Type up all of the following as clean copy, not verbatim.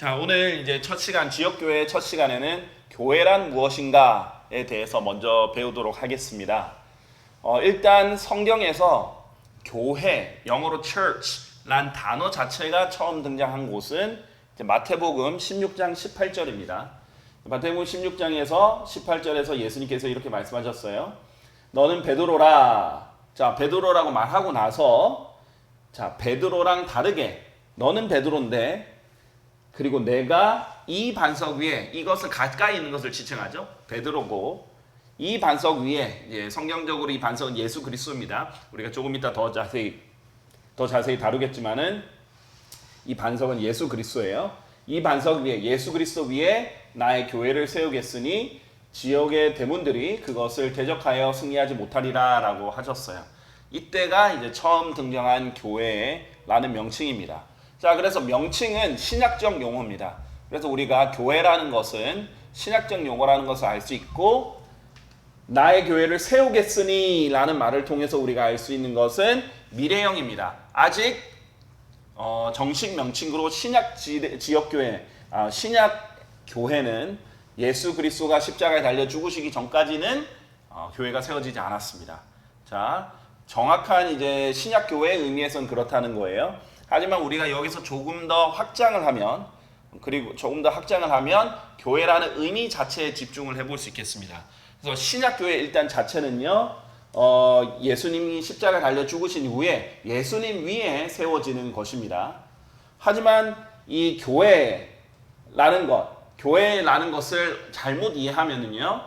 자, 오늘 이제 첫 시간, 지역교회 첫 시간에는 교회란 무엇인가에 대해서 먼저 배우도록 하겠습니다. 일단 성경에서 교회, 영어로 church란 단어 자체가 처음 등장한 곳은 마태복음 16장 18절입니다. 마태복음 16장에서 18절에서 예수님께서 이렇게 말씀하셨어요. 너는 베드로라. 자, 베드로라고 말하고 나서 자, 베드로랑 다르게 너는 베드로인데 그리고 내가 이 반석 위에 이것을 가까이 있는 것을 지칭하죠. 베드로고 이 반석 위에 성경적으로 이 반석은 예수 그리스도입니다. 우리가 조금 이따 더 자세히 다루겠지만은 이 반석은 예수 그리스도예요. 이 반석 위에 예수 그리스도 위에 나의 교회를 세우겠으니 지역의 대문들이 그것을 대적하여 승리하지 못하리라라고 하셨어요. 이때가 이제 처음 등장한 교회라는 명칭입니다. 자, 그래서 명칭은 신약적 용어입니다. 그래서 우리가 교회라는 것은 신약적 용어라는 것을 알 수 있고 나의 교회를 세우겠으니 라는 말을 통해서 우리가 알 수 있는 것은 미래형입니다. 아직 정식 명칭으로 신약 지역교회, 신약 교회는 예수 그리스도가 십자가에 달려 죽으시기 전까지는 교회가 세워지지 않았습니다. 자, 정확한 이제 신약 교회의 의미에서는 그렇다는 거예요. 하지만 우리가 여기서 조금 더 확장을 하면 교회라는 의미 자체에 집중을 해볼 수 있겠습니다. 그래서 신약 교회 일단 자체는요, 예수님이 십자가에 달려 죽으신 이후에 예수님 위에 세워지는 것입니다. 하지만 이 교회라는 것을 잘못 이해하면은요,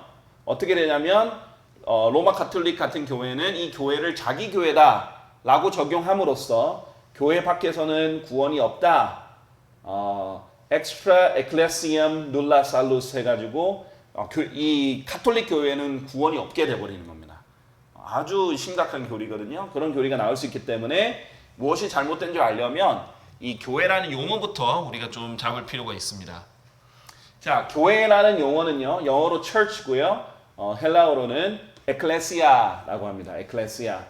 어떻게 되냐면 로마 가톨릭 같은 교회는 이 교회를 자기 교회다라고 적용함으로써 교회 밖에서는 구원이 없다. extra ecclesiam nulla salus 해가지고 이 가톨릭 교회는 구원이 없게 돼버리는 겁니다. 아주 심각한 교리거든요. 그런 교리가 나올 수 있기 때문에 무엇이 잘못된 줄 알려면 이 교회라는 용어부터 우리가 좀 잡을 필요가 있습니다. 자, 교회라는 용어는요, 영어로 church고요, 헬라어로는 ecclesia라고 합니다. ecclesia,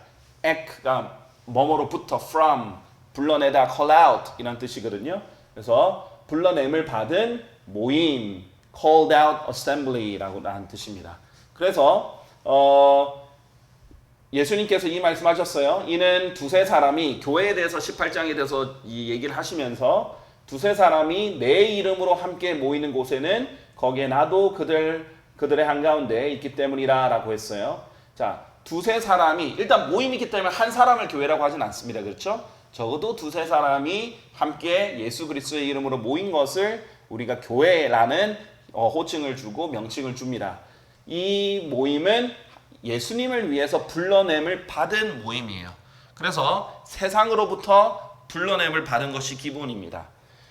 ek가 뭐뭐로부터, from, 불러내다, call out 이란 뜻이거든요. 그래서 불러냄을 받은 모임, called out assembly라고 하는 뜻입니다. 그래서 예수님께서 이 말씀하셨어요. 이는 두세 사람이 교회에 대해서 18장에 대해서 이 얘기를 하시면서 두세 사람이 내 이름으로 함께 모이는 곳에는 거기에 나도 그들의 한가운데 있기 때문이라 라고 했어요. 자, 두세 사람이 일단 모임이기 때문에 한 사람을 교회라고 하진 않습니다. 그렇죠? 적어도 두세 사람이 함께 예수 그리스도의 이름으로 모인 것을 우리가 교회라는 호칭을 주고 명칭을 줍니다. 이 모임은 예수님을 위해서 불러냄을 받은 모임이에요. 그래서 세상으로부터 불러냄을 받은 것이 기본입니다.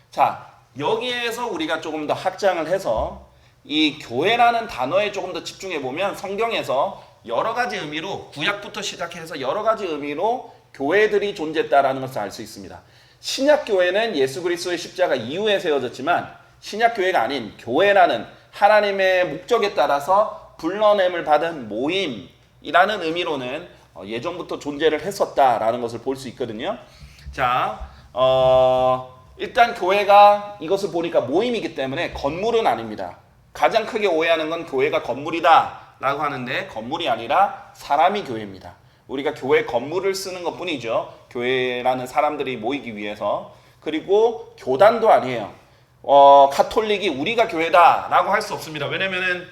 자, 여기에서 우리가 조금 더 확장을 해서 이 교회라는 단어에 조금 더 집중해 보면 성경에서 여러 가지 의미로 구약부터 시작해서 여러 가지 의미로 교회들이 존재했다라는 것을 알 수 있습니다. 신약교회는 예수 그리스도의 십자가 이후에 세워졌지만 신약교회가 아닌 교회라는 하나님의 목적에 따라서 불러냄을 받은 모임이라는 의미로는 예전부터 존재를 했었다라는 것을 볼 수 있거든요. 자, 일단 교회가 이것을 보니까 모임이기 때문에 건물은 아닙니다. 가장 크게 오해하는 건 교회가 건물이다 라고 하는데 건물이 아니라 사람이 교회입니다. 우리가 교회 건물을 쓰는 것 뿐이죠. 교회라는 사람들이 모이기 위해서. 그리고 교단도 아니에요. 가톨릭이 우리가 교회다 라고 할 수 없습니다. 왜냐면은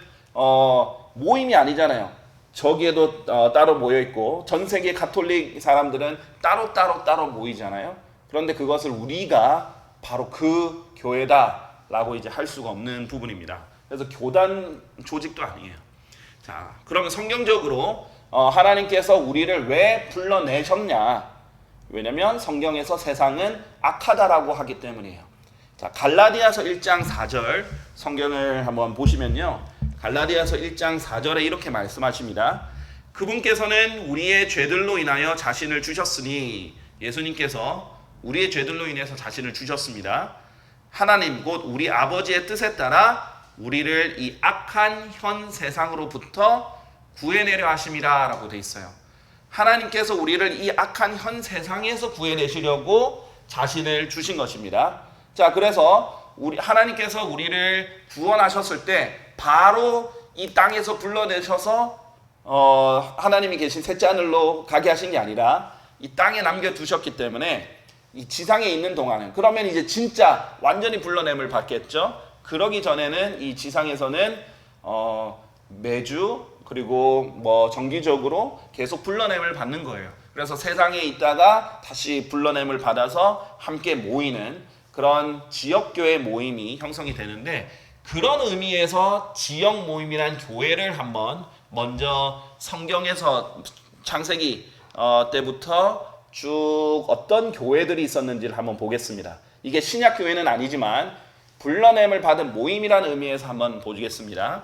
모임이 아니잖아요. 저기에도 따로 모여있고 전 세계 가톨릭 사람들은 따로 모이잖아요. 그런데 그것을 우리가 바로 그 교회다 라고 이제 할 수가 없는 부분입니다. 그래서 교단 조직도 아니에요. 자, 그러면 성경적으로 하나님께서 우리를 왜 불러내셨냐? 왜냐면 성경에서 세상은 악하다라고 하기 때문이에요. 자, 갈라디아서 1장 4절 성경을 한번 보시면요. 갈라디아서 1장 4절에 이렇게 말씀하십니다. 그분께서는 우리의 죄들로 인하여 자신을 주셨으니 예수님께서 우리의 죄들로 인해서 자신을 주셨습니다. 하나님 곧 우리 아버지의 뜻에 따라 우리를 이 악한 현 세상으로부터 구해내려 하심이라 라고 돼 있어요. 하나님께서 우리를 이 악한 현 세상에서 구해내시려고 자신을 주신 것입니다. 자, 그래서 하나님께서 우리를 구원하셨을 때 바로 이 땅에서 불러내셔서 하나님이 계신 셋째 하늘로 가게 하신 게 아니라 이 땅에 남겨두셨기 때문에 이 지상에 있는 동안은, 그러면 이제 진짜 완전히 불러냄을 받겠죠. 그러기 전에는 이 지상에서는 매주 그리고 뭐 정기적으로 계속 불러냄을 받는 거예요. 그래서 세상에 있다가 다시 불러냄을 받아서 함께 모이는 그런 지역교회 모임이 형성이 되는데, 그런 의미에서 지역 모임이란 교회를 한번 먼저 성경에서 창세기 때부터 쭉 어떤 교회들이 있었는지를 한번 보겠습니다. 이게 신약 교회는 아니지만 불러냄을 받은 모임이라는 의미에서 한번 보겠습니다.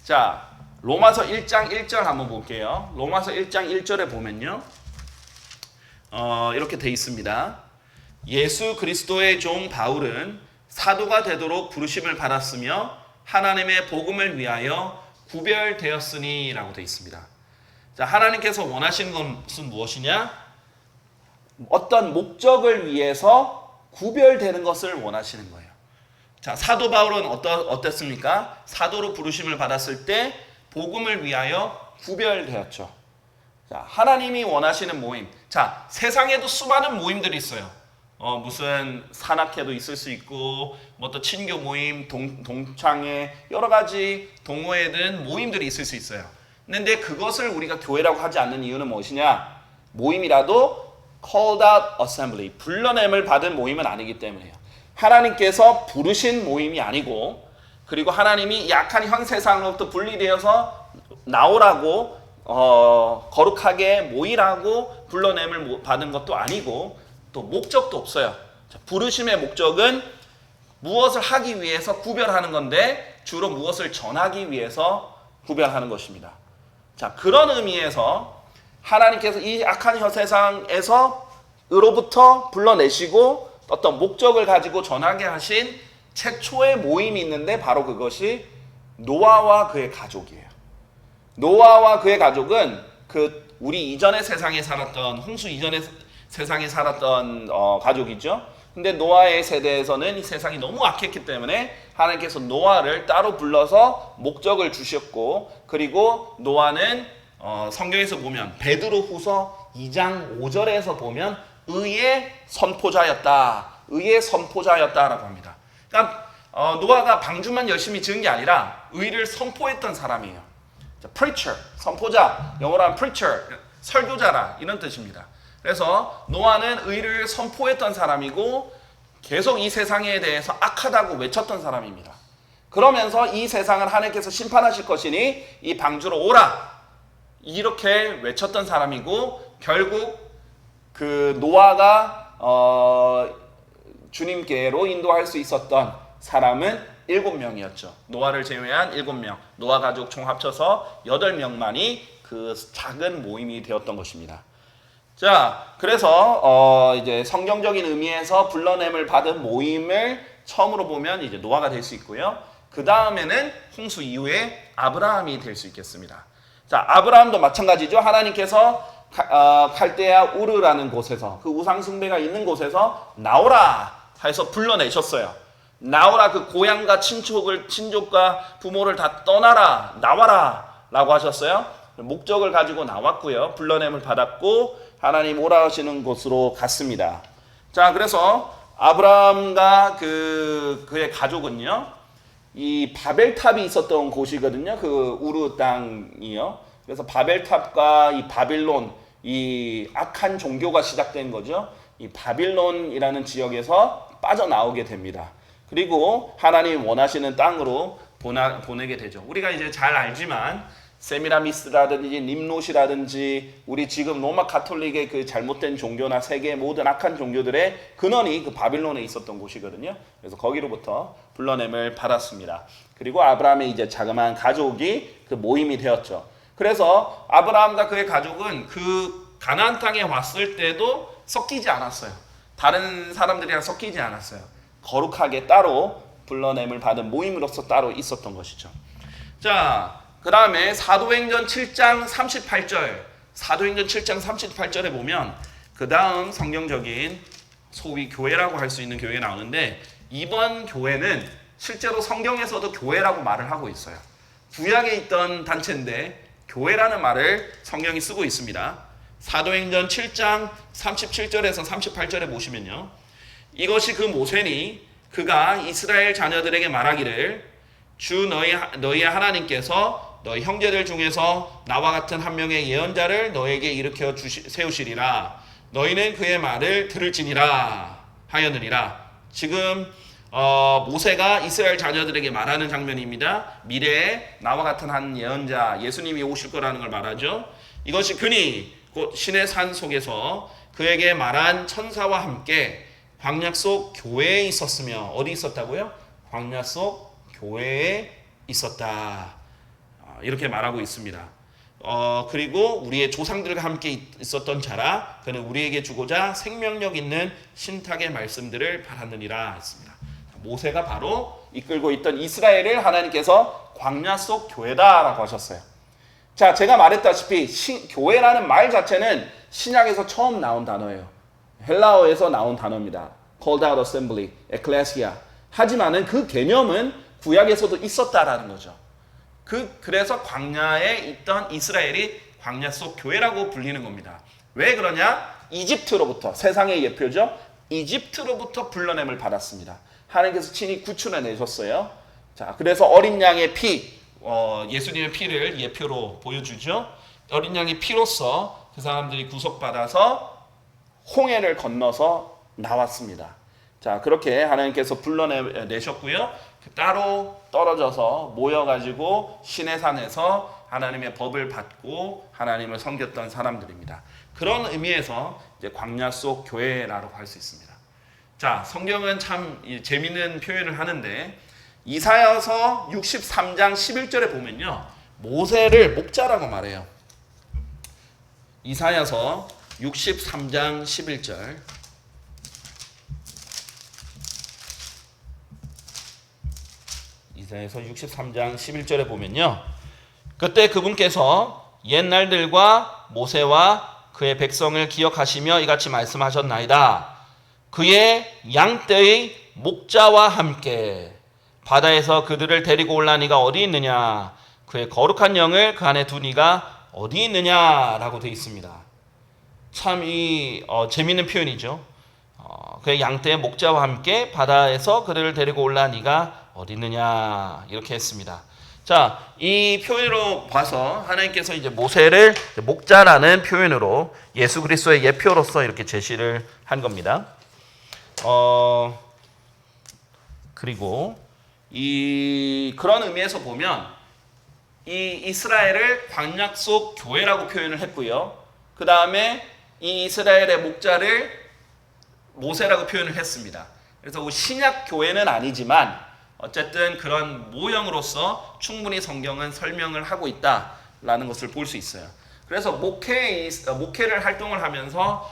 자, 로마서 1장 1절 한번 볼게요. 로마서 1장 1절에 보면요, 이렇게 돼 있습니다. 예수 그리스도의 종 바울은 사도가 되도록 부르심을 받았으며 하나님의 복음을 위하여 구별되었으니 라고 돼 있습니다. 자, 하나님께서 원하시는 것은 무엇이냐? 어떤 목적을 위해서 구별되는 것을 원하시는 거예요. 자, 사도 바울은 어땠습니까? 사도로 부르심을 받았을 때 복음을 위하여 구별되었죠. 자, 하나님이 원하시는 모임. 자, 세상에도 수많은 모임들이 있어요. 무슨 산악회도 있을 수 있고, 뭐 또 친교 모임, 동창회, 여러 가지 동호회든 모임들이 있을 수 있어요. 근데 그것을 우리가 교회라고 하지 않는 이유는 무엇이냐? 모임이라도 called out assembly, 불러냄을 받은 모임은 아니기 때문이에요. 하나님께서 부르신 모임이 아니고, 그리고 하나님이 약한 현 세상으로부터 분리되어서 나오라고 거룩하게 모이라고 불러냄을 받은 것도 아니고, 또 목적도 없어요. 부르심의 목적은 무엇을 하기 위해서 구별하는 건데, 주로 무엇을 전하기 위해서 구별하는 것입니다. 자, 그런 의미에서 하나님께서 이 악한 현 세상에서로부터 불러내시고 어떤 목적을 가지고 전하게 하신 최초의 모임이 있는데, 바로 그것이 노아와 그의 가족이에요. 노아와 그의 가족은 우리 이전의 세상에 살았던, 홍수 이전의 세상에 살았던 가족이죠. 근데 노아의 세대에서는 이 세상이 너무 악했기 때문에 하나님께서 노아를 따로 불러서 목적을 주셨고, 그리고 노아는 성경에서 보면 베드로후서 2장 5절에서 보면 의의 선포자였다. 의의 선포자였다라고 합니다. 그러니까 노아가 방주만 열심히 지은 게 아니라 의를 선포했던 사람이에요. preacher, 선포자, 영어로 하면 preacher, 설교자라 이런 뜻입니다. 그래서 노아는 의를 선포했던 사람이고 계속 이 세상에 대해서 악하다고 외쳤던 사람입니다. 그러면서 이 세상을 하나님께서 심판하실 것이니 이 방주로 오라 이렇게 외쳤던 사람이고, 결국 그 노아가 주님께로 인도할 수 있었던 사람은 7명이었죠. 노아를 제외한 7명, 노아 가족 총 합쳐서 8명만이 그 작은 모임이 되었던 것입니다. 자, 그래서 이제 성경적인 의미에서 불러냄을 받은 모임을 처음으로 보면 이제 노아가 될 수 있고요. 그 다음에는 홍수 이후에 아브라함이 될 수 있겠습니다. 자, 아브라함도 마찬가지죠. 하나님께서 칼데아 우르라는 곳에서, 그 우상 숭배가 있는 곳에서 나오라 해서 불러내셨어요. 나오라, 그 고향과 친족과 부모를 다 떠나라, 나와라 라고 하셨어요. 목적을 가지고 나왔고요. 불러냄을 받았고 하나님 오라 하시는 곳으로 갔습니다. 자, 그래서 아브라함과 그의 가족은요, 이 바벨탑이 있었던 곳이거든요. 그 우르 땅이요. 그래서 바벨탑과 이 바빌론, 이 악한 종교가 시작된 거죠. 이 바빌론이라는 지역에서 빠져나오게 됩니다. 그리고 하나님 원하시는 땅으로 보내게 되죠. 우리가 이제 잘 알지만 세미라미스라든지 님롯이라든지 우리 지금 로마 가톨릭의 그 잘못된 종교나 세계 모든 악한 종교들의 근원이 그 바빌론에 있었던 곳이거든요. 그래서 거기로부터 불러냄을 받았습니다. 그리고 아브라함의 이제 자그마한 가족이 그 모임이 되었죠. 그래서 아브라함과 그의 가족은 그 가나안 땅에 왔을 때도 섞이지 않았어요. 다른 사람들이랑 섞이지 않았어요. 거룩하게 따로 불러냄을 받은 모임으로서 따로 있었던 것이죠. 자, 그 다음에 사도행전 7장 38절, 사도행전 7장 38절에 보면 그 다음 성경적인 소위 교회라고 할 수 있는 교회가 나오는데, 이번 교회는 실제로 성경에서도 교회라고 말을 하고 있어요. 구약에 있던 단체인데 교회라는 말을 성경이 쓰고 있습니다. 사도행전 7장 37절에서 38절에 보시면요. 이것이 그 모세니 그가 이스라엘 자녀들에게 말하기를 주 너희의 하나님께서 너희 형제들 중에서 나와 같은 한 명의 예언자를 너에게 일으켜 세우시리라. 너희는 그의 말을 들을지니라 하였느니라. 지금 모세가 이스라엘 자녀들에게 말하는 장면입니다. 미래에 나와 같은 한 예언자 예수님이 오실 거라는 걸 말하죠. 이것이 그니 곧 신의 산 속에서 그에게 말한 천사와 함께 광야 속 교회에 있었으며 어디 있었다고요? 광야 속 교회에 있었다. 이렇게 말하고 있습니다. 그리고 우리의 조상들과 함께 있었던 자라 그는 우리에게 주고자 생명력 있는 신탁의 말씀들을 바랐느니라 했습니다. 모세가 바로 이끌고 있던 이스라엘을 하나님께서 광야 속 교회다라고 하셨어요. 자, 제가 말했다시피 교회라는 말 자체는 신약에서 처음 나온 단어예요. 헬라어에서 나온 단어입니다. Called out assembly, ecclesia. 하지만은 그 개념은 구약에서도 있었다라는 거죠. 그래서 광야에 있던 이스라엘이 광야 속 교회라고 불리는 겁니다. 왜 그러냐? 이집트로부터, 세상의 예표죠. 이집트로부터 불러냄을 받았습니다. 하나님께서 친히 구출해 내셨어요. 자, 그래서 어린 양의 피, 예수님의 피를 예표로 보여주죠. 어린 양의 피로서 그 사람들이 구속받아서 홍해를 건너서 나왔습니다. 자, 그렇게 하나님께서 불러내셨고요. 따로 떨어져서 모여가지고 시내산에서 하나님의 법을 받고 하나님을 섬겼던 사람들입니다. 그런 의미에서 이제 광야 속 교회라고 할 수 있습니다. 자, 성경은 참 재밌는 표현을 하는데 이사야서 63장 11절에 보면요. 모세를 목자라고 말해요. 이사야서 63장 11절. 이사야서 63장 11절에 보면요. 그때 그분께서 옛날들과 모세와 그의 백성을 기억하시며 이같이 말씀하셨나이다. 그의 양떼의 목자와 함께 바다에서 그들을 데리고 올라 네가 어디 있느냐? 그의 거룩한 영을 그 안에 두니가 어디 있느냐라고 되어 있습니다. 참 재미있는 표현이죠. 그의 양떼의 목자와 함께 바다에서 그들을 데리고 올라 네가 어디 있느냐 이렇게 했습니다. 자, 이 표현으로 봐서 하나님께서 이제 모세를 목자라는 표현으로 예수 그리스도의 예표로서 이렇게 제시를 한 겁니다. 그리고 그런 의미에서 보면 이 이스라엘을 광야 속 교회라고 표현을 했고요. 그 다음에 이 이스라엘의 목자를 모세라고 표현을 했습니다. 그래서 신약 교회는 아니지만 어쨌든 그런 모형으로서 충분히 성경은 설명을 하고 있다라는 것을 볼 수 있어요. 그래서 목회를 활동을 하면서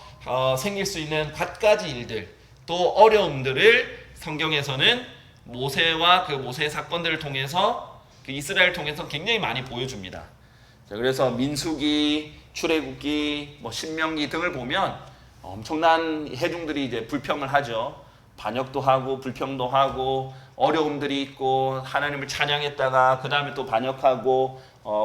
생길 수 있는 갖가지 일들 또 어려움들을 성경에서는 모세와 그 모세의 사건들을 통해서 그 이스라엘 통해서 굉장히 많이 보여줍니다. 자, 그래서 민수기, 출애굽기, 신명기 등을 보면 엄청난 회중들이 이제 불평을 하죠. 반역도 하고 불평도 하고 어려움들이 있고 하나님을 찬양했다가 그 다음에 또 반역하고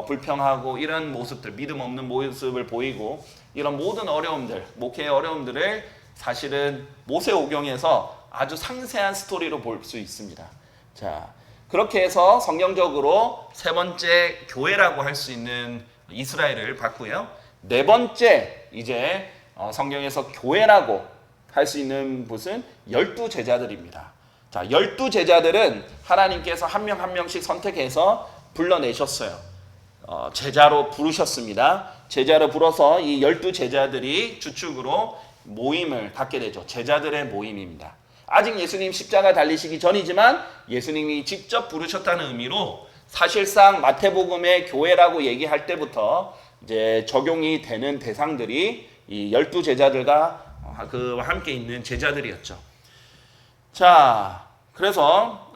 불평하고 이런 모습들, 믿음 없는 모습을 보이고 이런 모든 어려움들, 목회의 어려움들을 사실은 모세오경에서 아주 상세한 스토리로 볼 수 있습니다. 자, 그렇게 해서 성경적으로 세 번째 교회라고 할 수 있는 이스라엘을 봤고요. 네 번째 이제 성경에서 교회라고 할 수 있는 곳은 12제자들입니다. 자, 12제자들은 하나님께서 한 명 한 명씩 선택해서 불러내셨어요. 제자로 부르셨습니다. 제자로 불어서 이 12제자들이 주축으로 모임을 갖게 되죠. 제자들의 모임입니다. 아직 예수님 십자가 달리시기 전이지만 예수님이 직접 부르셨다는 의미로 사실상 마태복음의 교회라고 얘기할 때부터 이제 적용이 되는 대상들이 이 12제자들과 그와 함께 있는 제자들이었죠. 자, 그래서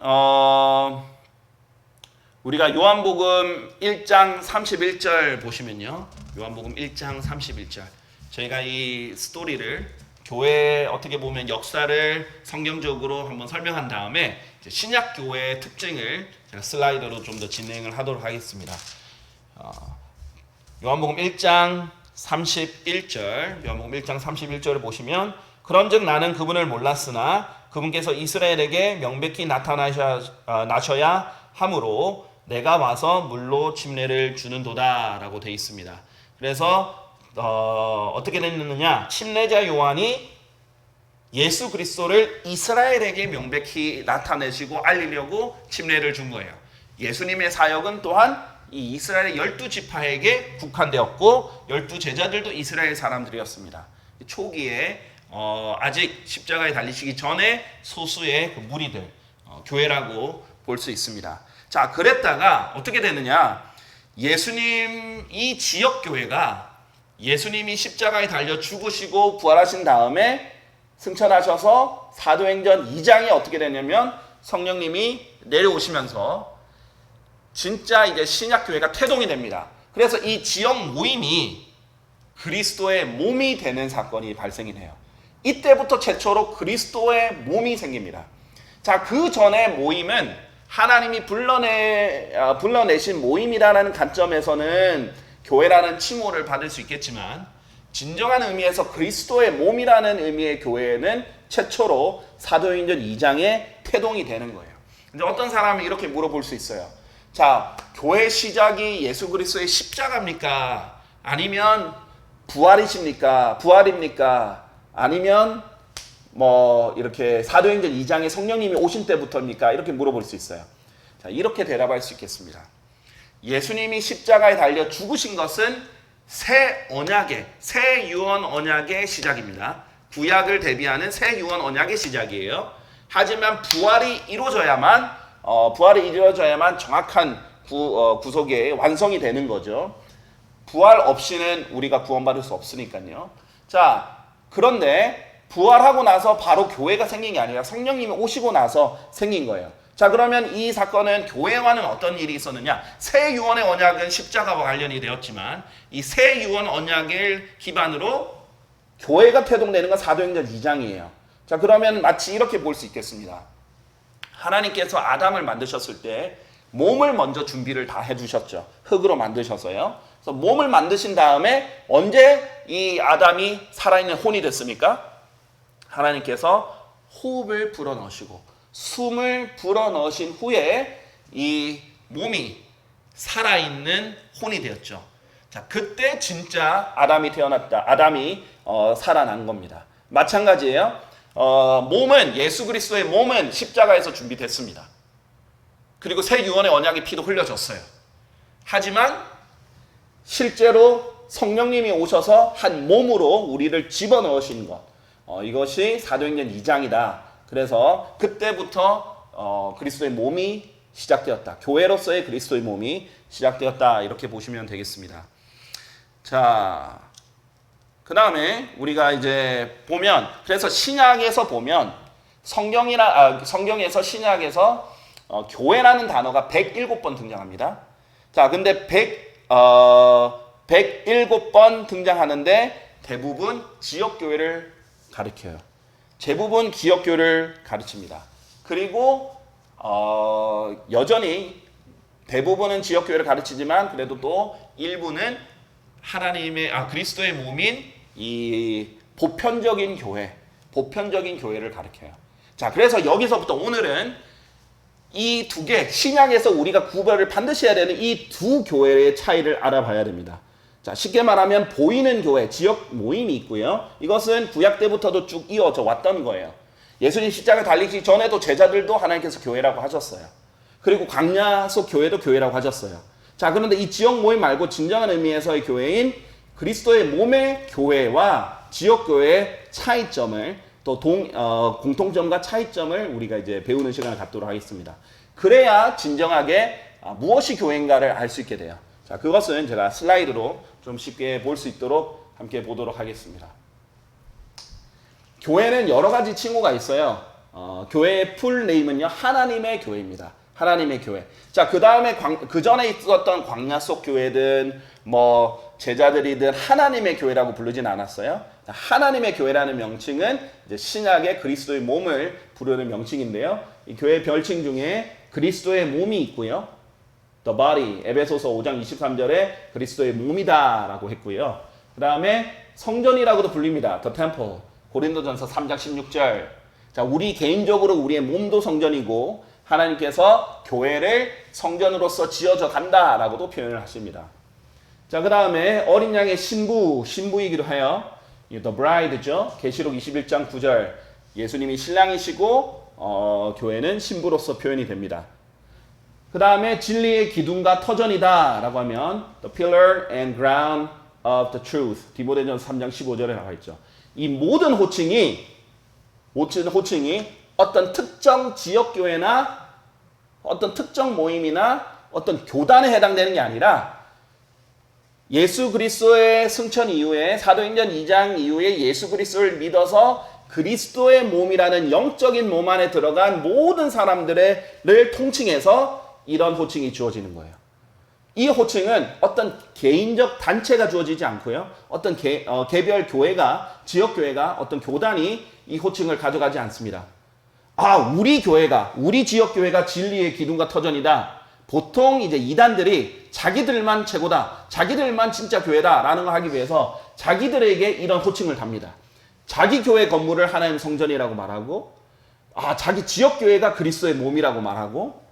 우리가 요한복음 1장 31절 보시면요. 요한복음 1장 31절. 저희가 이 스토리를 교회 어떻게 보면 역사를 성경적으로 한번 설명한 다음에 이제 신약 교회의 특징을 제가 슬라이드로 좀 더 진행을 하도록 하겠습니다. 요한복음 1장 31절, 요한복음 1장 31절을 보시면 그런즉 나는 그분을 몰랐으나 그분께서 이스라엘에게 명백히 나셔야 하므로 내가 와서 물로 침례를 주는도다라고 되어 있습니다. 그래서 어떻게 됐느냐? 침례자 요한이 예수 그리스도를 이스라엘에게 명백히 나타내시고 알리려고 침례를 준 거예요. 예수님의 사역은 또한 이 이스라엘의 12지파에게 국한되었고 12제자들도 이스라엘 사람들이었습니다. 초기에 아직 십자가에 달리시기 전에 소수의 그 무리들, 교회라고 볼 수 있습니다. 자, 그랬다가 어떻게 되느냐? 예수님 이 지역 교회가 예수님이 십자가에 달려 죽으시고 부활하신 다음에 승천하셔서 사도행전 2장에 어떻게 되냐면 성령님이 내려오시면서 진짜 이제 신약교회가 태동이 됩니다. 그래서 이 지역 모임이 그리스도의 몸이 되는 사건이 발생이 돼요. 이때부터 최초로 그리스도의 몸이 생깁니다. 자, 그 전에 모임은 하나님이 불러내신 모임이라는 관점에서는 교회라는 칭호를 받을 수 있겠지만 진정한 의미에서 그리스도의 몸이라는 의미의 교회는 최초로 사도행전 2장에 태동이 되는 거예요. 근데 어떤 사람이 이렇게 물어볼 수 있어요. 자, 교회 시작이 예수 그리스도의 십자가입니까? 아니면 부활입니까? 아니면 뭐 이렇게 사도행전 2장에 성령님이 오신 때부터입니까? 이렇게 물어볼 수 있어요. 자, 이렇게 대답할 수 있겠습니다. 예수님이 십자가에 달려 죽으신 것은 새 언약의, 새 유언 언약의 시작입니다. 구약을 대비하는 새 유언 언약의 시작이에요. 하지만 부활이 이루어져야만 정확한 구속의 완성이 되는 거죠. 부활 없이는 우리가 구원받을 수 없으니까요. 자, 그런데 부활하고 나서 바로 교회가 생긴 게 아니라 성령님이 오시고 나서 생긴 거예요. 자, 그러면 이 사건은 교회와는 어떤 일이 있었느냐? 새 유언의 언약은 십자가와 관련이 되었지만 이 새 유언 언약을 기반으로 교회가 태동되는 건 사도행전 2장이에요. 자, 그러면 마치 이렇게 볼 수 있겠습니다. 하나님께서 아담을 만드셨을 때 몸을 먼저 준비를 다 해주셨죠. 흙으로 만드셔서요. 그래서 몸을 만드신 다음에 언제 이 아담이 살아있는 혼이 됐습니까? 하나님께서 호흡을 불어넣으시고 숨을 불어넣으신 후에 이 몸이 살아있는 혼이 되었죠. 자, 그때 진짜 아담이 태어났다. 아담이 살아난 겁니다. 마찬가지예요. 몸은 예수 그리스도의 몸은 십자가에서 준비됐습니다. 그리고 새 유언의 언약의 피도 흘려졌어요. 하지만 실제로 성령님이 오셔서 한 몸으로 우리를 집어넣으신 것, 이것이 사도행전 2장이다. 그래서 그때부터 그리스도의 몸이 시작되었다. 교회로서의 그리스도의 몸이 시작되었다. 이렇게 보시면 되겠습니다. 자, 그 다음에 우리가 이제 보면, 그래서 신약에서 보면 성경에서 신약에서 교회라는 단어가 107번 등장합니다. 자, 근데 107번 등장하는데 대부분 지역교회를 가리켜요. 대부분 기업교를 가르칩니다. 그리고 여전히 대부분은 지역교회를 가르치지만 그래도 또 일부는 그리스도의 몸인 이 보편적인 교회를 가르쳐요. 자, 그래서 여기서부터 오늘은 이 두 개, 신약에서 우리가 구별을 반드시 해야 되는 이 두 교회의 차이를 알아봐야 됩니다. 자, 쉽게 말하면 보이는 교회, 지역 모임이 있고요. 이것은 구약 때부터도 쭉 이어져 왔던 거예요. 예수님 십자가 달리기 전에도 제자들도 하나님께서 교회라고 하셨어요. 그리고 광야 속 교회도 교회라고 하셨어요. 자, 그런데 이 지역 모임 말고 진정한 의미에서의 교회인 그리스도의 몸의 교회와 지역 교회의 차이점을 또 공통점과 차이점을 우리가 이제 배우는 시간을 갖도록 하겠습니다. 그래야 진정하게 무엇이 교회인가를 알 수 있게 돼요. 자, 그것은 제가 슬라이드로 좀 쉽게 볼 수 있도록 함께 보도록 하겠습니다. 교회는 여러 가지 칭호가 있어요. 교회의 풀 네임은요, 하나님의 교회입니다. 하나님의 교회. 자, 그 다음에 그 전에 있었던 광야 속 교회든 제자들이든 하나님의 교회라고 부르진 않았어요. 하나님의 교회라는 명칭은 이제 신약의 그리스도의 몸을 부르는 명칭인데요. 이 교회 별칭 중에 그리스도의 몸이 있고요. The body, 에베소서 5장 23절에 그리스도의 몸이다라고 했고요. 그 다음에 성전이라고도 불립니다. The temple, 고린도전서 3장 16절. 자, 우리 개인적으로 우리의 몸도 성전이고 하나님께서 교회를 성전으로서 지어져 간다라고도 표현을 하십니다. 자, 그 다음에 어린 양의 신부이기도 해요. The bride죠. 계시록 21장 9절. 예수님이 신랑이시고 교회는 신부로서 표현이 됩니다. 그 다음에 진리의 기둥과 터전이다 라고 하면 The pillar and ground of the truth. 디모데전서 3장 15절에 나와 있죠. 이 모든 호칭이 어떤 특정 지역교회나 어떤 특정 모임이나 어떤 교단에 해당되는 게 아니라 예수 그리스도의 승천 이후에 사도행전 2장 이후에 예수 그리스도를 믿어서 그리스도의 몸이라는 영적인 몸 안에 들어간 모든 사람들을 통칭해서 이런 호칭이 주어지는 거예요. 이 호칭은 어떤 개인적 단체가 주어지지 않고요. 어떤 개별 교회가, 지역교회가, 어떤 교단이 이 호칭을 가져가지 않습니다. 우리 교회가, 우리 지역교회가 진리의 기둥과 터전이다. 보통 이제 이단들이 자기들만 최고다, 자기들만 진짜 교회다라는 걸 하기 위해서 자기들에게 이런 호칭을 답니다. 자기 교회 건물을 하나님 성전이라고 말하고, 자기 지역교회가 그리스도의 몸이라고 말하고,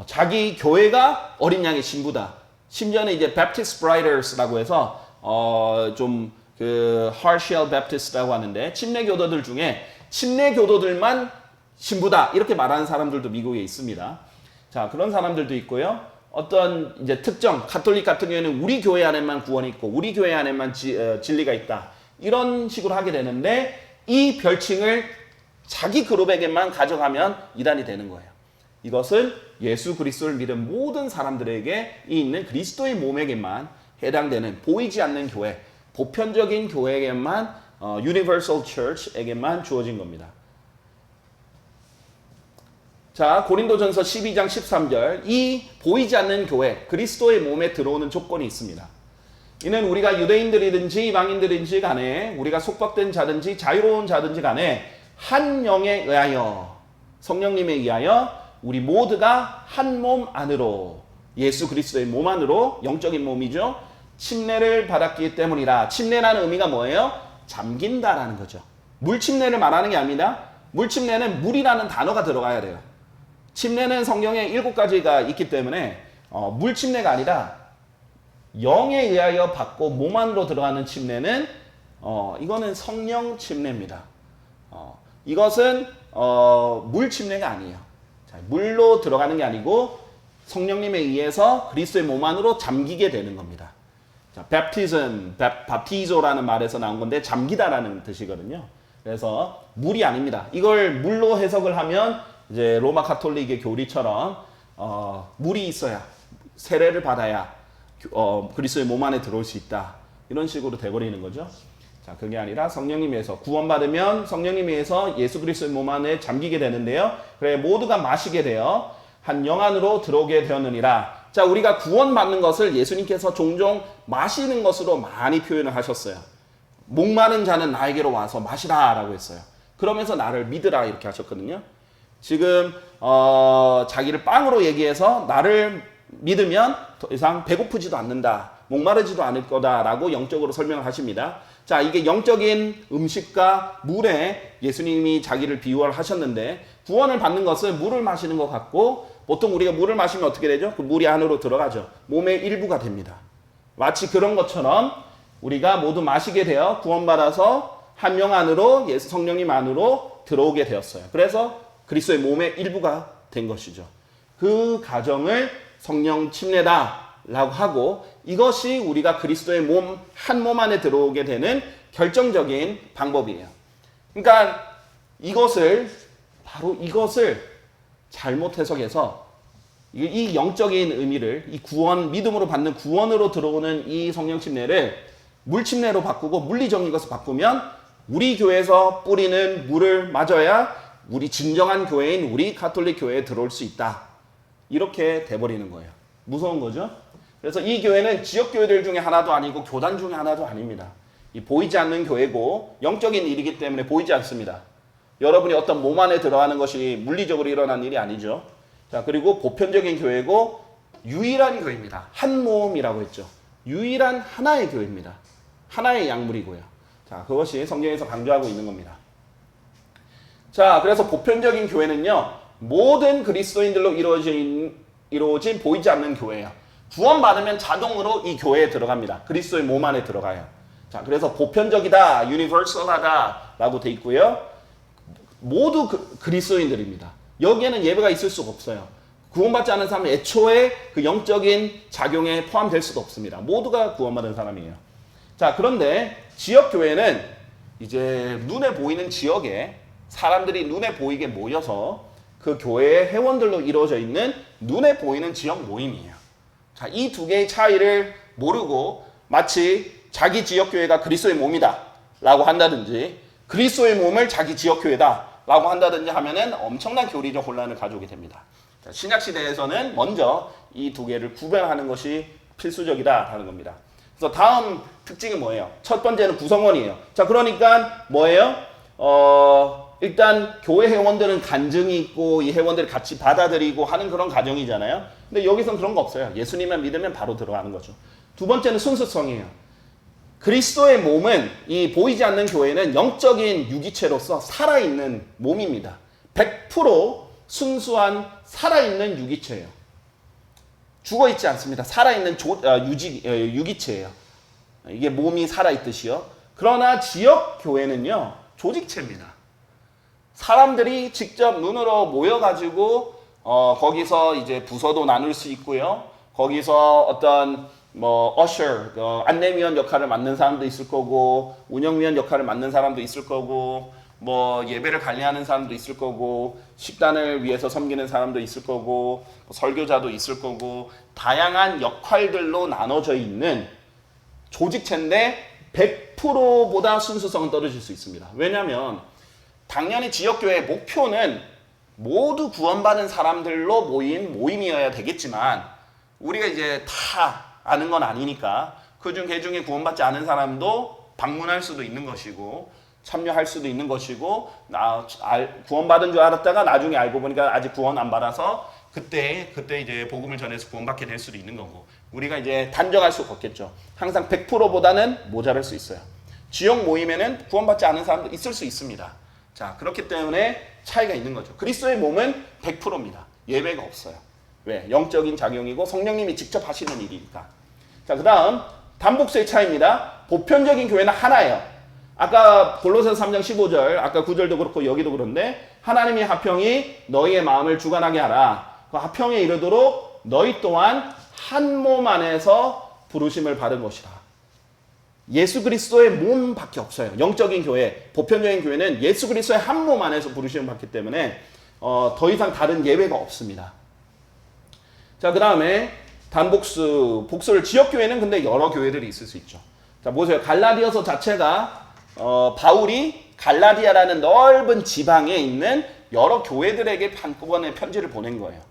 자기 교회가 어린 양의 신부다. 심지어는 이제 Baptist Briders라고 해서 Hardshell Baptist라고 하는데 침례 교도들 중에 침례 교도들만 신부다 이렇게 말하는 사람들도 미국에 있습니다. 자, 그런 사람들도 있고요. 어떤 이제 특정 가톨릭 같은 경우에는 우리 교회 안에만 구원이 있고 우리 교회 안에만 진리가 있다. 이런 식으로 하게 되는데 이 별칭을 자기 그룹에게만 가져가면 이단이 되는 거예요. 이것은 예수 그리스도를 믿은 모든 사람들에게 있는 그리스도의 몸에게만 해당되는 보이지 않는 교회, 보편적인 교회에게만 Universal Church에게만 주어진 겁니다. 자, 고린도전서 12장 13절. 이 보이지 않는 교회, 그리스도의 몸에 들어오는 조건이 있습니다. 이는 우리가 유대인들이든지 이방인들이든지 간에 우리가 속박된 자든지 자유로운 자든지 간에 한 영에 의하여 성령님에 의하여 우리 모두가 한 몸 안으로 예수 그리스도의 몸 안으로 영적인 몸이죠. 침례를 받았기 때문이라. 침례라는 의미가 뭐예요? 잠긴다라는 거죠. 물침례를 말하는 게 아니라 물침례는 물이라는 단어가 들어가야 돼요. 침례는 성경에 7가지가 있기 때문에 물침례가 아니라 영에 의하여 받고 몸 안으로 들어가는 침례는 이거는 성령 침례입니다. 이것은 물침례가 아니에요. 자, 물로 들어가는 게 아니고 성령님에 의해서 그리스도의 몸 안으로 잠기게 되는 겁니다. 자, baptism, baptizo라는 말에서 나온 건데 잠기다라는 뜻이거든요. 그래서 물이 아닙니다. 이걸 물로 해석을 하면 이제 로마 가톨릭의 교리처럼 물이 있어야 세례를 받아야 그리스도의 몸 안에 들어올 수 있다. 이런 식으로 돼버리는 거죠. 자, 그게 아니라 성령님에서 구원받으면 성령님에서 예수 그리스도의 몸 안에 잠기게 되는데요. 그래 모두가 마시게 되어 한 영 안으로 들어오게 되었느니라. 자, 우리가 구원받는 것을 예수님께서 종종 마시는 것으로 많이 표현을 하셨어요. 목마른 자는 나에게로 와서 마시라 라고 했어요. 그러면서 나를 믿으라 이렇게 하셨거든요. 지금 자기를 빵으로 얘기해서 나를 믿으면 더 이상 배고프지도 않는다. 목마르지도 않을 거다라고 영적으로 설명을 하십니다. 자, 이게 영적인 음식과 물에 예수님이 자기를 비유를 하셨는데 구원을 받는 것은 물을 마시는 것 같고 보통 우리가 물을 마시면 어떻게 되죠? 그 물이 안으로 들어가죠. 몸의 일부가 됩니다. 마치 그런 것처럼 우리가 모두 마시게 되어 구원받아서 한 명 안으로 예수 성령님 안으로 들어오게 되었어요. 그래서 그리스도의 몸의 일부가 된 것이죠. 그 과정을 성령 침례다라고 하고 이것이 우리가 그리스도의 몸, 한 몸 안에 들어오게 되는 결정적인 방법이에요. 그러니까 바로 이것을 잘못 해석해서 이 영적인 의미를 이 구원, 믿음으로 받는 구원으로 들어오는 이 성령 침례를 물 침례로 바꾸고 물리적인 것을 바꾸면 우리 교회에서 뿌리는 물을 맞아야 우리 진정한 교회인 우리 가톨릭 교회에 들어올 수 있다. 이렇게 돼버리는 거예요. 무서운 거죠? 그래서 이 교회는 지역 교회들 중에 하나도 아니고 교단 중에 하나도 아닙니다. 이 보이지 않는 교회고 영적인 일이기 때문에 보이지 않습니다. 여러분이 어떤 몸 안에 들어가는 것이 물리적으로 일어난 일이 아니죠. 자, 그리고 보편적인 교회고 유일한 교회입니다. 한 모음이라고 했죠. 유일한 하나의 교회입니다. 하나의 약물이고요. 자, 그것이 성경에서 강조하고 있는 겁니다. 자, 그래서 보편적인 교회는요, 모든 그리스도인들로 이루어진 보이지 않는 교회예요. 구원받으면 자동으로 이 교회에 들어갑니다. 그리스도의 몸 안에 들어가요. 자, 그래서 보편적이다, 유니버설하다 라고 돼 있고요. 모두 그리스도인들입니다. 여기에는 예배가 있을 수가 없어요. 구원받지 않은 사람은 애초에 그 영적인 작용에 포함될 수도 없습니다. 모두가 구원받은 사람이에요. 자, 그런데 지역교회는 이제 눈에 보이는 지역에 사람들이 눈에 보이게 모여서 그 교회의 회원들로 이루어져 있는 눈에 보이는 지역 모임이에요. 자, 이 두 개의 차이를 모르고 마치 자기 지역교회가 그리스도의 몸이다 라고 한다든지 그리스도의 몸을 자기 지역교회다 라고 한다든지 하면은 엄청난 교리적 혼란을 가져오게 됩니다. 자, 신약시대에서는 먼저 이 두 개를 구별하는 것이 필수적이다 하는 겁니다. 그래서 다음 특징은 뭐예요? 첫 번째는 구성원이에요. 자, 그러니까 뭐예요? 일단 교회 회원들은 간증이 있고 이 회원들이 같이 받아들이고 하는 그런 가정이잖아요. 근데 여기서는 그런 거 없어요. 예수님만 믿으면 바로 들어가는 거죠. 두 번째는 순수성이에요. 그리스도의 몸은 이 보이지 않는 교회는 영적인 유기체로서 살아있는 몸입니다. 100% 순수한 살아있는 유기체예요. 죽어있지 않습니다. 살아있는 유기체예요. 이게 몸이 살아있듯이요. 그러나 지역 교회는요, 조직체입니다. 사람들이 직접 눈으로 모여가지고 거기서 이제 부서도 나눌 수 있고요. 거기서 어떤 안내위원 역할을 맡는 사람도 있을 거고, 운영위원 역할을 맡는 사람도 있을 거고, 예배를 관리하는 사람도 있을 거고, 식단을 위해서 섬기는 사람도 있을 거고, 설교자도 있을 거고, 다양한 역할들로 나눠져 있는 조직체인데 100%보다 순수성은 떨어질 수 있습니다. 왜냐하면 당연히 지역교회의 목표는 모두 구원받은 사람들로 모인 모임이어야 되겠지만 우리가 이제 다 아는 건 아니니까 그 중에 구원받지 않은 사람도 방문할 수도 있는 것이고 참여할 수도 있는 것이고 구원받은 줄 알았다가 나중에 알고 보니까 아직 구원 안 받아서 그때 이제 복음을 전해서 구원받게 될 수도 있는 거고 우리가 이제 단정할 수가 없겠죠. 항상 100%보다는 모자랄 수 있어요. 지역 모임에는 구원받지 않은 사람도 있을 수 있습니다. 자, 그렇기 때문에 차이가 있는 거죠. 그리스도의 몸은 100%입니다. 예배가 없어요. 왜? 영적인 작용이고 성령님이 직접 하시는 일이니까. 자, 그 다음 단복수의 차이입니다. 보편적인 교회는 하나예요. 아까 골로새서 3장 15절, 아까 9절도 그렇고 여기도 그런데 하나님의 화평이 너희의 마음을 주관하게 하라. 그 화평에 이르도록 너희 또한 한 몸 안에서 부르심을 받은 것이다. 예수 그리스도의 몸밖에 없어요. 영적인 교회, 보편적인 교회는 예수 그리스도의 한 몸 안에서 부르심을 받기 때문에 더 이상 다른 예배가 없습니다. 자, 그 다음에 복수를 지역교회는 근데 여러 교회들이 있을 수 있죠. 자, 보세요. 갈라디아서 자체가 바울이 갈라디아라는 넓은 지방에 있는 여러 교회들에게 한꺼번에 편지를 보낸 거예요.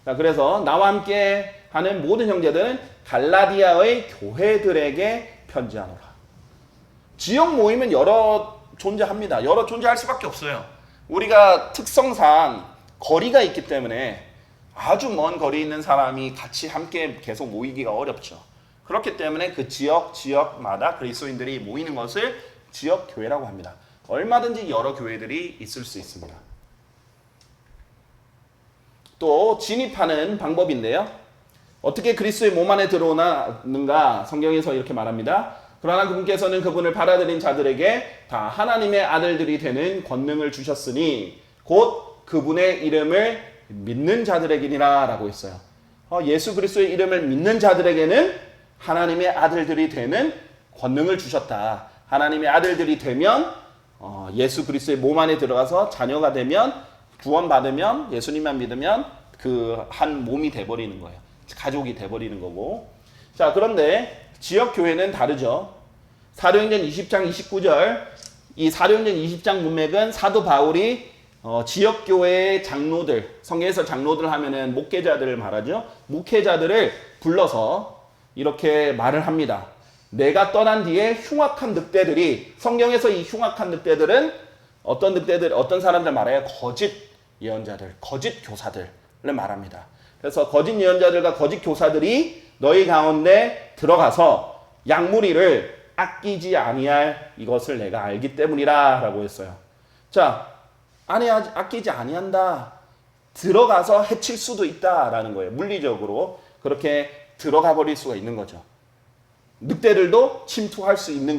자, 그래서 나와 함께 하는 모든 형제들은 갈라디아의 교회들에게 편지하노라. 지역 모임은 여러 존재합니다. 여러 존재할 수밖에 없어요. 우리가 특성상 거리가 있기 때문에 아주 먼 거리에 있는 사람이 같이 함께 계속 모이기가 어렵죠. 그렇기 때문에 그 지역마다 그리스도인들이 모이는 것을 지역 교회라고 합니다. 얼마든지 여러 교회들이 있을 수 있습니다. 또 진입하는 방법인데요. 어떻게 그리스도의 몸 안에 들어오는가 성경에서 이렇게 말합니다. 그러나 그분께서는 그분을 받아들인 자들에게 다 하나님의 아들들이 되는 권능을 주셨으니 곧 그분의 이름을 믿는 자들에게니라 라고 했어요. 예수 그리스도의 이름을 믿는 자들에게는 하나님의 아들들이 되는 권능을 주셨다. 하나님의 아들들이 되면 예수 그리스도의 몸 안에 들어가서 자녀가 되면 구원받으면 예수님만 믿으면 그 한 몸이 돼버리는 거예요. 가족이 돼버리는 거고. 자, 그런데 지역교회는 다르죠. 사도행전 20장 29절 이 사도행전 20장 문맥은 사도 바울이 지역교회의 장로들, 성경에서 장로들 하면은 목회자들을 말하죠. 목회자들을 불러서 이렇게 말을 합니다. 내가 떠난 뒤에 흉악한 늑대들이, 성경에서 이 흉악한 늑대들은 어떤 늑대들, 어떤 사람들 말해요? 거짓 예언자들, 거짓 교사들을 말합니다. 그래서 거짓 예언자들과 거짓 교사들이 너희 가운데 들어가서 양무리를 아끼지 아니할 이것을 내가 알기 때문이라 라고 했어요. 자, 아끼지 아니한다. 들어가서 해칠 수도 있다라는 거예요. 물리적으로 그렇게 들어가 버릴 수가 있는 거죠. 늑대들도 침투할 수 있는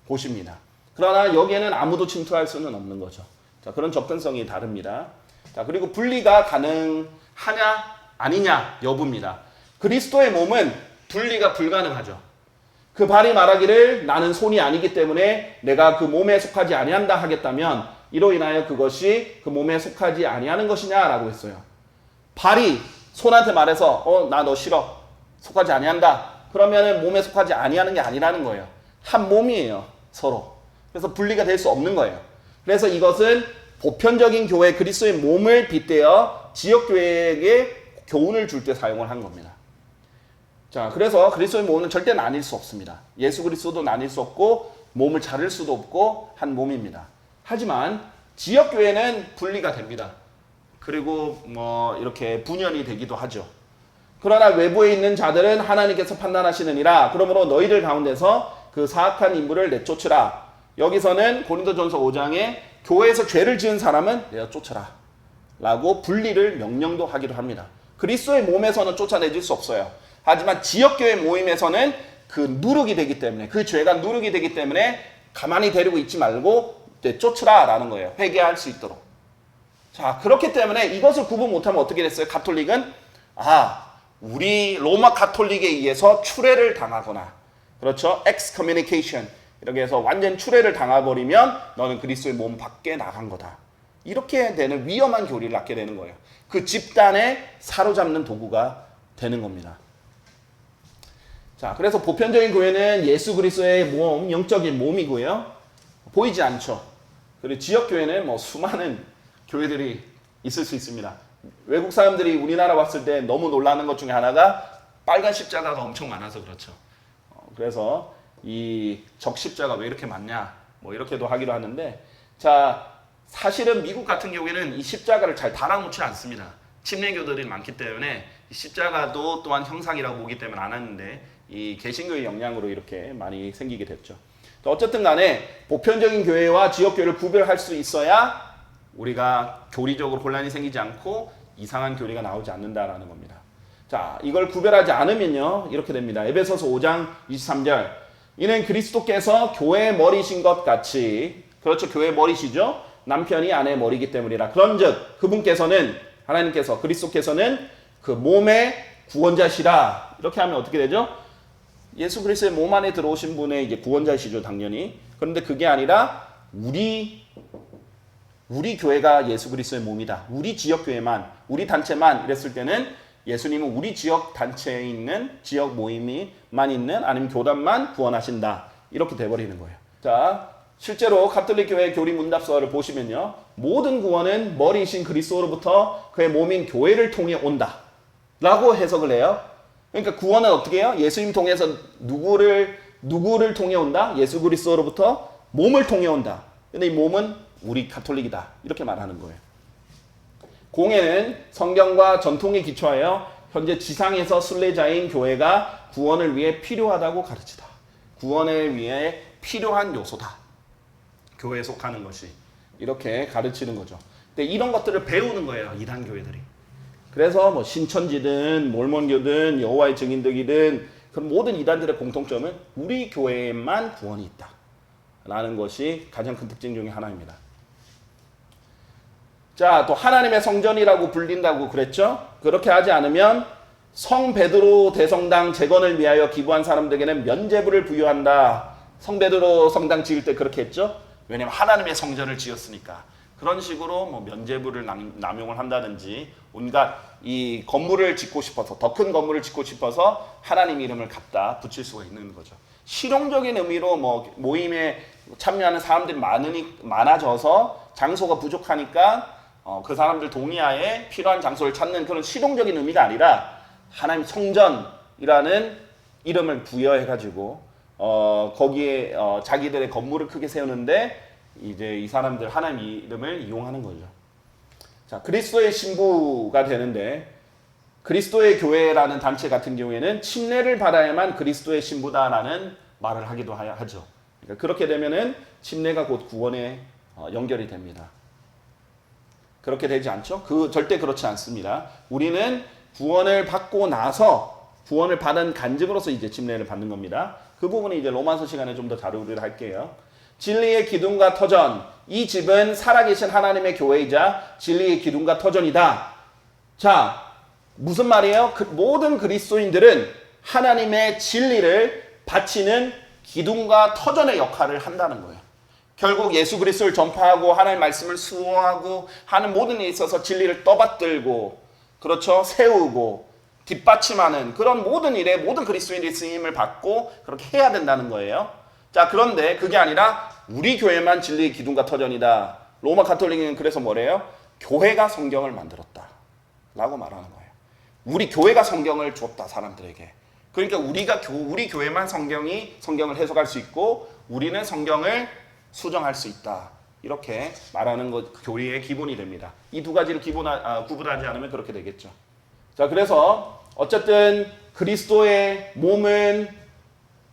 곳입니다. 그러나 여기에는 아무도 침투할 수는 없는 거죠. 자, 그런 접근성이 다릅니다. 자, 그리고 분리가 가능하냐 아니냐 여부입니다. 그리스도의 몸은 분리가 불가능하죠. 그 발이 말하기를 나는 손이 아니기 때문에 내가 그 몸에 속하지 아니한다 하겠다면 이로 인하여 그것이 그 몸에 속하지 아니하는 것이냐라고 했어요. 발이 손한테 말해서 나 너 싫어. 속하지 아니한다. 그러면은 몸에 속하지 아니하는 게 아니라는 거예요. 한 몸이에요. 서로. 그래서 분리가 될 수 없는 거예요. 그래서 이것은 보편적인 교회 그리스도의 몸을 빗대어 지역교회에게 교훈을 줄 때 사용을 한 겁니다. 자, 그래서 그리스도의 몸은 절대 나뉠 수 없습니다. 예수 그리스도도 나뉠 수 없고 몸을 자를 수도 없고 한 몸입니다. 하지만 지역교회는 분리가 됩니다. 그리고 이렇게 분열이 되기도 하죠. 그러나 외부에 있는 자들은 하나님께서 판단하시느니라. 그러므로 너희들 가운데서 그 사악한 인물을 내쫓으라. 여기서는 고린도전서 5장에 교회에서 죄를 지은 사람은 내가 쫓아라 라고 분리를 명령도 하기도 합니다. 그리스도의 몸에서는 쫓아내질 수 없어요. 하지만 지역교회 모임에서는 그 누룩이 되기 때문에, 그 죄가 누룩이 되기 때문에 가만히 데리고 있지 말고 쫓으라 라는 거예요. 회개할 수 있도록. 자, 그렇기 때문에 이것을 구분 못하면 어떻게 됐어요? 가톨릭은 우리 로마 가톨릭에 의해서 추례를 당하거나, 그렇죠? excommunication 이렇게 해서 완전 추례를 당해버리면 너는 그리스도의 몸 밖에 나간 거다. 이렇게 되는 위험한 교리를 낳게 되는 거예요. 그 집단에 사로잡는 도구가 되는 겁니다. 자, 그래서 보편적인 교회는 예수 그리스도의 몸, 영적인 몸이고요. 보이지 않죠. 그리고 지역교회는 수많은 교회들이 있을 수 있습니다. 외국 사람들이 우리나라 왔을 때 너무 놀라는 것 중에 하나가 빨간 십자가가 엄청 많아서 그렇죠. 그래서 이 적십자가 왜 이렇게 많냐 이렇게도 하기도 하는데, 자, 사실은 미국 같은 경우에는 이 십자가를 잘 달아놓지 않습니다. 침례교들이 많기 때문에 이 십자가도 또한 형상이라고 보기 때문에 안 하는데 이 개신교의 영향으로 이렇게 많이 생기게 됐죠. 어쨌든 간에 보편적인 교회와 지역교회를 구별할 수 있어야 우리가 교리적으로 혼란이 생기지 않고 이상한 교리가 나오지 않는다라는 겁니다. 자, 이걸 구별하지 않으면요 이렇게 됩니다. 에베소서 5장 23절, 이는 그리스도께서 교회의 머리신 것 같이, 그렇죠, 교회의 머리시죠. 남편이 아내의 머리이기 때문이라. 그런즉 그분께서는, 하나님께서, 그리스도께서는 그 몸의 구원자시라. 이렇게 하면 어떻게 되죠? 예수 그리스도의 몸 안에 들어오신 분의 이제 구원자시죠, 당연히. 그런데 그게 아니라 우리 교회가 예수 그리스도의 몸이다. 우리 지역 교회만, 우리 단체만 이랬을 때는 예수님은 우리 지역 단체에 있는, 지역 모임이만 있는, 아니면 교단만 구원하신다. 이렇게 돼버리는 거예요. 자, 실제로 가톨릭 교회 교리 문답서를 보시면요, 모든 구원은 머리이신 그리스도로부터 그의 몸인 교회를 통해 온다 라고 해석을 해요. 그러니까 구원은 어떻게 해요? 예수님 통해서 누구를 통해 온다? 예수 그리스도로부터 몸을 통해 온다. 근데 이 몸은 우리 가톨릭이다. 이렇게 말하는 거예요. 공예는 성경과 전통에 기초하여 현재 지상에서 순례자인 교회가 구원을 위해 필요하다고 가르치다. 구원을 위해 필요한 요소다. 교회에 속하는 것이. 이렇게 가르치는 거죠. 근데 이런 것들을 배우는 거예요, 이단 교회들이. 그래서 신천지든 몰몬교든 여호와의 증인들이든 그런 모든 이단들의 공통점은 우리 교회에만 구원이 있다 라는 것이 가장 큰 특징 중에 하나입니다. 자, 또 하나님의 성전이라고 불린다고 그랬죠. 그렇게 하지 않으면 성 베드로 대성당 재건을 위하여 기부한 사람들에게는 면죄부를 부여한다. 성 베드로 성당 지을 때 그렇게 했죠. 왜냐하면 하나님의 성전을 지었으니까. 그런 식으로 면죄부를 남용을 한다든지, 온갖 이 건물을 짓고 싶어서, 더 큰 건물을 짓고 싶어서 하나님 이름을 갖다 붙일 수가 있는 거죠. 실용적인 의미로 모임에 참여하는 사람들이 많아져서 장소가 부족하니까 그 사람들 동의하에 필요한 장소를 찾는 그런 실용적인 의미가 아니라 하나님 성전이라는 이름을 부여해가지고 거기에 자기들의 건물을 크게 세우는데 이제 이 사람들 하나님 이름을 이용하는 거죠. 자, 그리스도의 신부가 되는데 그리스도의 교회라는 단체 같은 경우에는 침례를 받아야만 그리스도의 신부다라는 말을 하기도 하죠. 그러니까 그렇게 되면은 침례가 곧 구원에 연결이 됩니다. 그렇게 되지 않죠? 절대 그렇지 않습니다. 우리는 구원을 받고 나서 구원을 받은 간증으로서 이제 침례를 받는 겁니다. 그 부분은 이제 로마서 시간에 좀 더 다루기로 할게요. 진리의 기둥과 터전. 이 집은 살아계신 하나님의 교회이자 진리의 기둥과 터전이다. 자, 무슨 말이에요? 모든 그리스도인들은 하나님의 진리를 바치는 기둥과 터전의 역할을 한다는 거예요. 결국 예수 그리스도를 전파하고 하나님의 말씀을 수호하고 하는 모든 일에 있어서 진리를 떠받들고 그렇죠? 세우고 뒷받침하는 그런 모든 일에 모든 그리스도인들이 쓰임을 받고 그렇게 해야 된다는 거예요. 자, 그런데 그게 아니라 우리 교회만 진리의 기둥과 터전이다. 로마 가톨릭은 그래서 뭐래요? 교회가 성경을 만들었다 라고 말하는 거예요. 우리 교회가 성경을 줬다 사람들에게. 그러니까 우리 교회만 성경을 해석할 수 있고 우리는 성경을 수정할 수 있다. 이렇게 말하는 것 교리의 기본이 됩니다. 이 두 가지를 구분하지 않으면 그렇게 되겠죠. 자, 그래서 어쨌든 그리스도의 몸은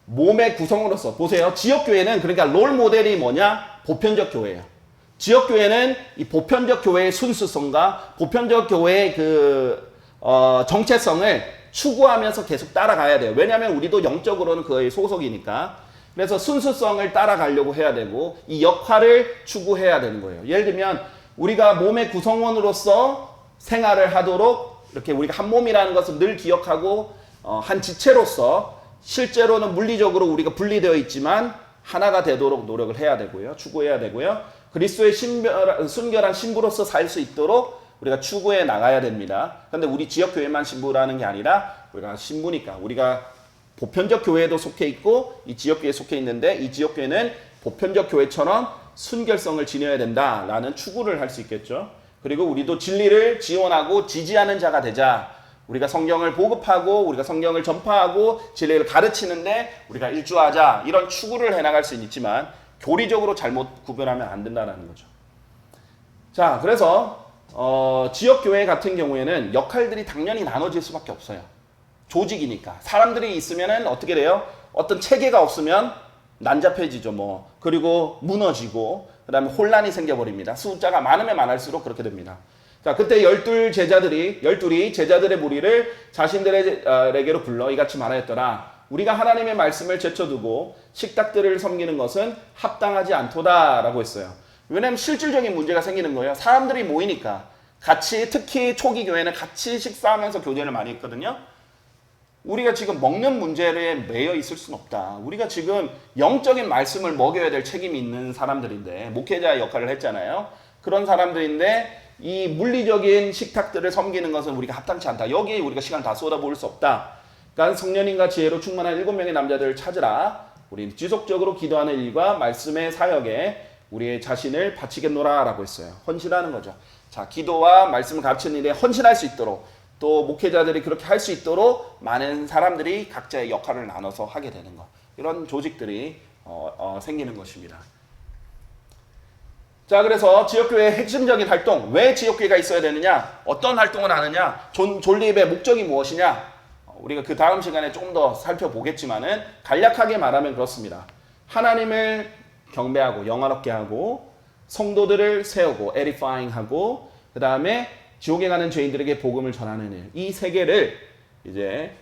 몸의 구성으로서 보세요. 지역교회는 그러니까 롤 모델이 뭐냐? 보편적 교회예요. 지역교회는 이 보편적 교회의 순수성과 보편적 교회의 정체성을 추구하면서 계속 따라가야 돼요. 왜냐하면 우리도 영적으로는 그의 소속이니까. 그래서 순수성을 따라가려고 해야 되고 이 역할을 추구해야 되는 거예요. 예를 들면 우리가 몸의 구성원으로서 생활을 하도록 이렇게 우리가 한 몸이라는 것을 늘 기억하고 한 지체로서 실제로는 물리적으로 우리가 분리되어 있지만 하나가 되도록 노력을 해야 되고요. 추구해야 되고요. 그리스도의 순결한 신부로서 살 수 있도록 우리가 추구해 나가야 됩니다. 그런데 우리 지역교회만 신부라는 게 아니라 우리가 신부니까 우리가 보편적 교회에도 속해 있고 이 지역교회에 속해 있는데 이 지역교회는 보편적 교회처럼 순결성을 지녀야 된다라는 추구를 할 수 있겠죠. 그리고 우리도 진리를 지원하고 지지하는 자가 되자. 우리가 성경을 보급하고 우리가 성경을 전파하고 진리를 가르치는데 우리가 일조하자. 이런 추구를 해나갈 수는 있지만 교리적으로 잘못 구별하면 안 된다는 거죠. 자, 그래서 지역교회 같은 경우에는 역할들이 당연히 나눠질 수밖에 없어요. 조직이니까. 사람들이 있으면은 어떻게 돼요? 어떤 체계가 없으면 난잡해지죠. 그리고 무너지고 그 다음에 혼란이 생겨버립니다. 숫자가 많으면 많을수록 그렇게 됩니다. 자, 그때 12 제자들이 제자들의 무리를 자신들에게로 불러 이같이 말하였더라. 우리가 하나님의 말씀을 제쳐두고 식탁들을 섬기는 것은 합당하지 않도다라고 했어요. 왜냐하면 실질적인 문제가 생기는 거예요. 사람들이 모이니까 같이, 특히 초기 교회는 같이 식사하면서 교제를 많이 했거든요. 우리가 지금 먹는 문제에 매여 있을 수는 없다. 우리가 지금 영적인 말씀을 먹여야 될 책임이 있는 사람들인데 목회자의 역할을 했잖아요. 그런 사람들인데 이 물리적인 식탁들을 섬기는 것은 우리가 합당치 않다. 여기에 우리가 시간을 다 쏟아부을 수 없다. 그러니까 성령님과 지혜로 충만한 7명의 남자들을 찾으라. 우리는 지속적으로 기도하는 일과 말씀의 사역에 우리의 자신을 바치겠노라 라고 했어요. 헌신하는 거죠. 자, 기도와 말씀을 가르치는 일에 헌신할 수 있도록 또 목회자들이 그렇게 할 수 있도록 많은 사람들이 각자의 역할을 나눠서 하게 되는 것. 이런 조직들이 생기는 것입니다. 자, 그래서 지역교회의 핵심적인 활동, 왜 지역교회가 있어야 되느냐, 어떤 활동을 하느냐, 존립의 목적이 무엇이냐, 우리가 그 다음 시간에 조금 더 살펴보겠지만은 간략하게 말하면 그렇습니다. 하나님을 경배하고 영화롭게 하고 성도들을 세우고 edifying 하고 그 다음에 지옥에 가는 죄인들에게 복음을 전하는 일, 이 세 개를 이제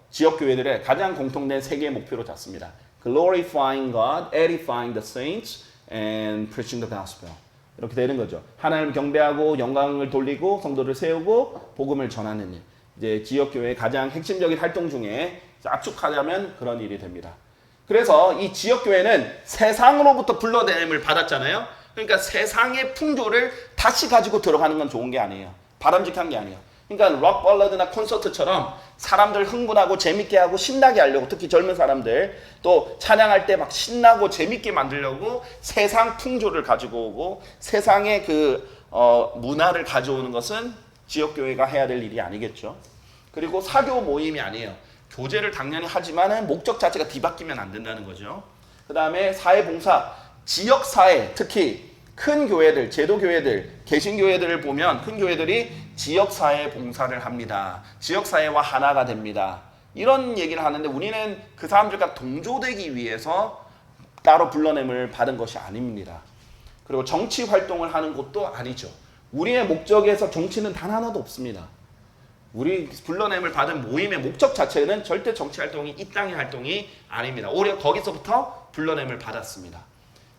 지역교회들의 가장 공통된 세 개의 목표로 잡습니다. Glorifying God, edifying the saints, and preaching the gospel. 이렇게 되는 거죠. 하나님을 경배하고 영광을 돌리고 성도를 세우고 복음을 전하는 일. 이제 지역교회의 가장 핵심적인 활동 중에 압축하자면 그런 일이 됩니다. 그래서 이 지역교회는 세상으로부터 불러냄을 받았잖아요. 그러니까 세상의 풍조를 다시 가지고 들어가는 건 좋은 게 아니에요. 바람직한 게 아니에요. 그러니까 록 발라드나 콘서트처럼 사람들 흥분하고 재밌게 하고 신나게 하려고, 특히 젊은 사람들 또 찬양할 때 막 신나고 재밌게 만들려고 세상 풍조를 가지고 오고 세상의 문화를 가져오는 것은 지역교회가 해야 될 일이 아니겠죠. 그리고 사교 모임이 아니에요. 교제를 당연히 하지만은 목적 자체가 뒤바뀌면 안 된다는 거죠. 그 다음에 사회봉사, 지역사회, 특히 큰 교회들, 제도교회들, 개신교회들을 보면 큰 교회들이 지역사회 봉사를 합니다. 지역사회와 하나가 됩니다. 이런 얘기를 하는데 우리는 그 사람들과 동조되기 위해서 따로 불러냄을 받은 것이 아닙니다. 그리고 정치 활동을 하는 것도 아니죠. 우리의 목적에서 정치는 단 하나도 없습니다. 우리 불러냄을 받은 모임의 목적 자체는 절대 정치 활동이 이 땅의 활동이 아닙니다. 오히려 거기서부터 불러냄을 받았습니다.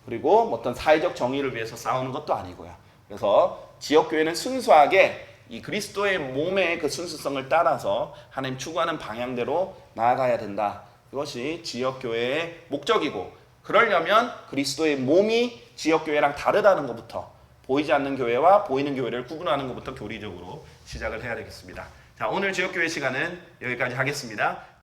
그리고 어떤 사회적 정의를 위해서 싸우는 것도 아니고요. 그래서 지역교회는 순수하게 이 그리스도의 몸의 그 순수성을 따라서 하나님 추구하는 방향대로 나아가야 된다. 이것이 지역교회의 목적이고, 그러려면 그리스도의 몸이 지역교회랑 다르다는 것부터, 보이지 않는 교회와 보이는 교회를 구분하는 것부터 교리적으로 시작을 해야 되겠습니다. 자, 오늘 지역교회 시간은 여기까지 하겠습니다.